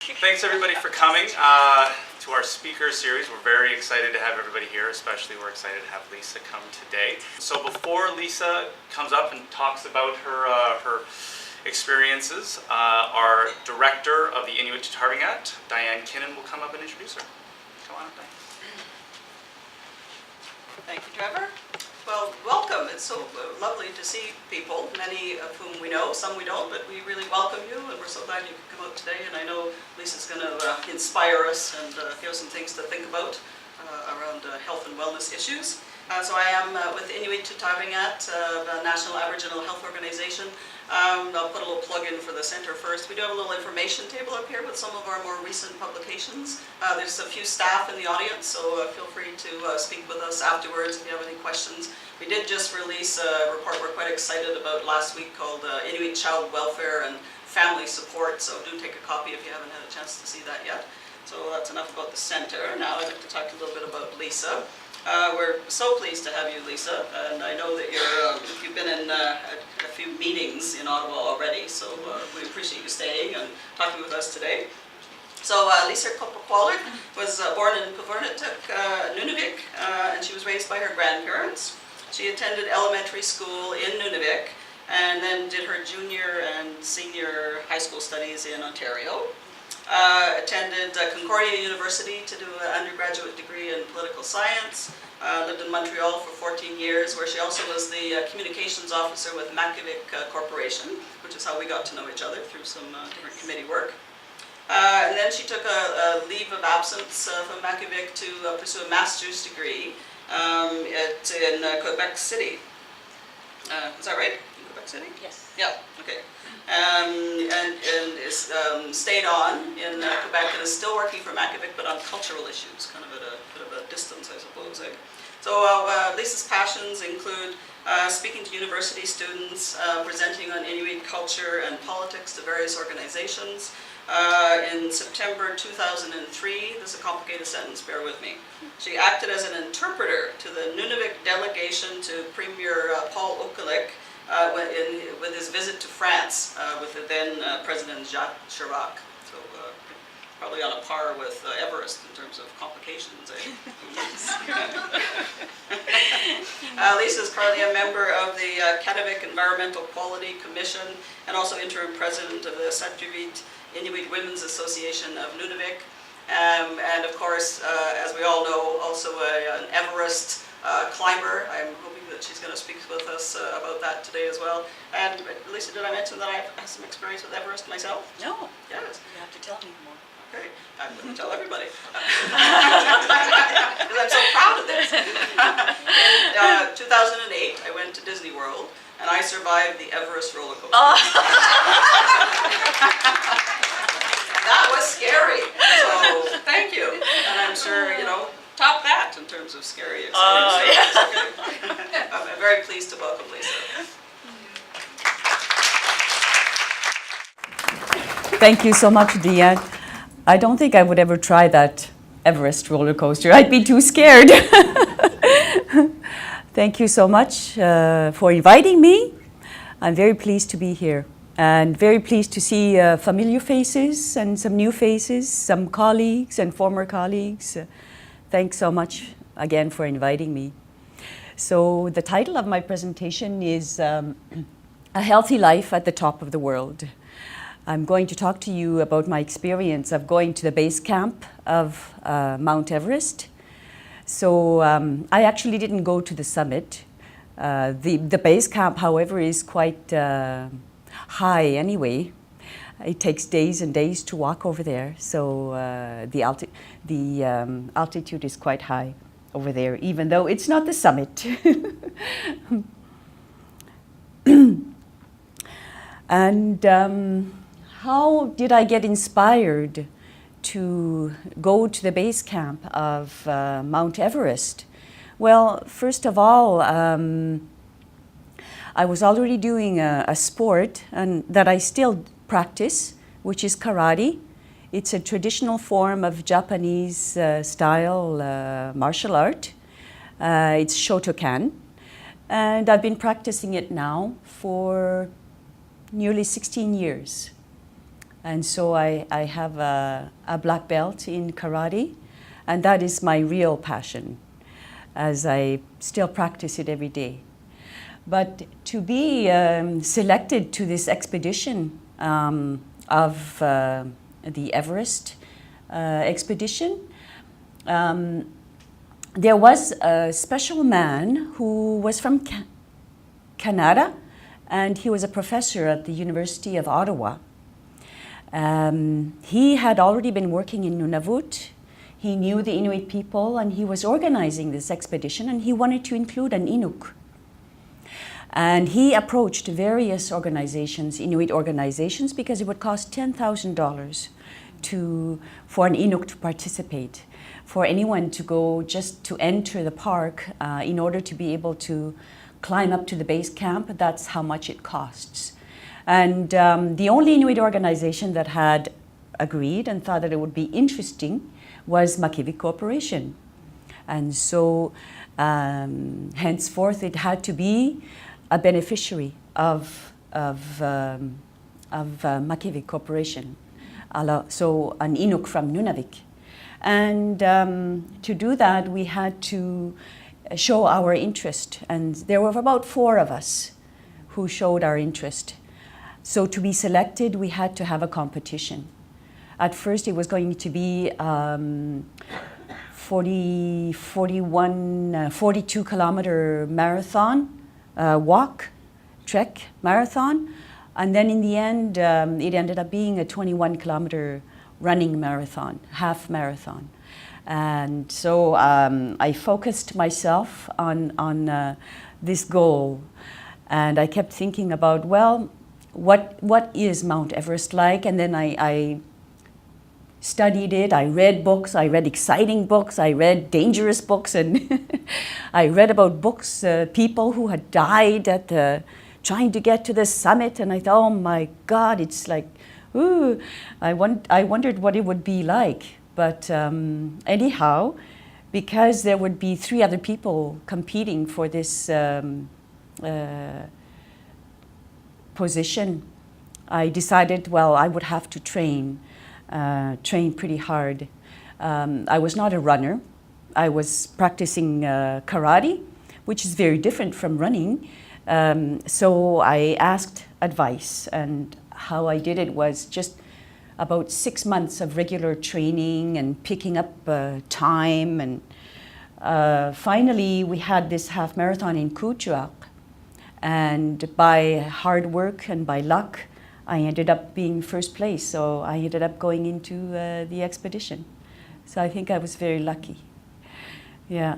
Thanks everybody for coming to our speaker series. We're very excited to have everybody here, especially we're excited to have Lisa come today. So before Lisa comes up and talks about her experiences, our director of the Inuit of Nunavik, Diane Kinnan, will come up and introduce her. Come on up, Diane. Thank you, Trevor. Well, welcome. It's so lovely to see people, many of whom we know, some we don't, but we really welcome you, and we're so glad you could come out today. And I know Lisa's going to inspire us and give us some things to think about around health and wellness issues. So I am with Inuit of Nunavik, the National Aboriginal Health Organization. I'll put a little plug in for the center first. We do have a little information table up here with some of our more recent publications. There's a few staff in the audience, so feel free to speak with us afterwards if you have any questions. We did just release a report we're quite excited about last week called Inuit Child Welfare and Family Support, so do take a copy if you haven't had a chance to see that yet. So that's enough about the center. Now I'd like to talk a little bit about Lisa. We're so pleased to have you, Lisa, and I know that you've been in a few meetings in Ottawa already, so we appreciate you staying and talking with us today. So Lisa Koperqualuk was born in Puvirnituq, Nunavik, and she was raised by her grandparents. She attended elementary school in Nunavik and then did her junior and senior high school studies in Ontario. Attended Concordia University to do an undergraduate degree in political science. Lived in Montreal for 14 years, where she also was the communications officer with Makivik Corporation, which is how we got to know each other through some different committee work. And then she took a leave of absence from Makivik to pursue a master's degree in Quebec City. Is that right? In Quebec City? Yes. Yeah, okay. And stayed on in Quebec and is still working for Makivik, but on cultural issues, kind of at a bit of a distance, I suppose. So Lisa's passions include speaking to university students, presenting on Inuit culture and politics to various organizations. In September 2003, this is a complicated sentence, bear with me. She acted as an interpreter to the Nunavik delegation to Premier Paul Okalik with his visit to France with the then President Jacques Chirac. So probably on a par with Everest in terms of complications. Lisa is currently a member of the Kativik Environmental Quality Commission and also Interim President of the Saturviit Inuit Women's Association of Nunavik. And of course, as we all know, also an Everest climber. I'm hoping that she's going to speak with us about that today as well. And Lisa, did I mention that I have some experience with Everest myself? No. Yes. You have to tell me more. Okay. I'm going to tell everybody. Because I'm so proud of this. In 2008, I went to Disney World, and I survived the Everest roller coaster. Oh. That was scary. So thank you. And I'm sure, top that in terms of scary experience. Okay. I'm very pleased to welcome Lisa. Thank you so much, Diane. I don't think I would ever try that Everest roller coaster. I'd be too scared. Thank you so much for inviting me. I'm very pleased to be here and very pleased to see familiar faces and some new faces, some colleagues and former colleagues. Thanks so much again for inviting me. So the title of my presentation is A Healthy Life at the Top of the World. I'm going to talk to you about my experience of going to the base camp of Mount Everest. So I actually didn't go to the summit. The base camp, however, is quite high anyway. It takes days and days to walk over there, so the altitude is quite high over there, even though it's not the summit. And how did I get inspired to go to the base camp of Mount Everest? Well, first of all, I was already doing a sport and that I still practice, which is karate. It's a traditional form of Japanese style martial art. It's Shotokan. And I've been practicing it now for nearly 16 years. And so I have a black belt in karate, and that is my real passion, as I still practice it every day. But to be selected to this expedition of the Everest expedition, there was a special man who was from Canada, and he was a professor at the University of Ottawa. He had already been working in Nunavut. He knew the Inuit people, and he was organizing this expedition, and he wanted to include an Inuk. And he approached various organizations, Inuit organizations, because it would cost $10,000 for an Inuk to participate, for anyone to go just to enter the park in order to be able to climb up to the base camp. That's how much it costs. And the only Inuit organization that had agreed and thought that it would be interesting was Makivik Corporation. And so henceforth it had to be a beneficiary of Makivik Corporation, so an Inuk from Nunavik. And to do that, we had to show our interest, and there were about 4 of us who showed our interest. So to be selected, we had to have a competition. At first, it was going to be 42-kilometer marathon, trek marathon, and then in the end, it ended up being a 21-kilometer running marathon, half marathon. And so I focused myself on this goal, and I kept thinking about, well, what is Mount Everest like? And then I studied it. I read books. I read exciting books. I read dangerous books, and I read about books, people who had died at trying to get to the summit. And I thought, oh my God, it's like, ooh! I wondered what it would be like. But anyhow, because there would be 3 other people competing for this position, I decided, well, I would have to train pretty hard. I was not a runner. I was practicing karate, which is very different from running. So I asked advice, and how I did it was just about 6 months of regular training and picking up time. And finally, we had this half marathon in Kuujjuaq. And by hard work and by luck, I ended up being first place. So I ended up going into the expedition. So I think I was very lucky. Yeah.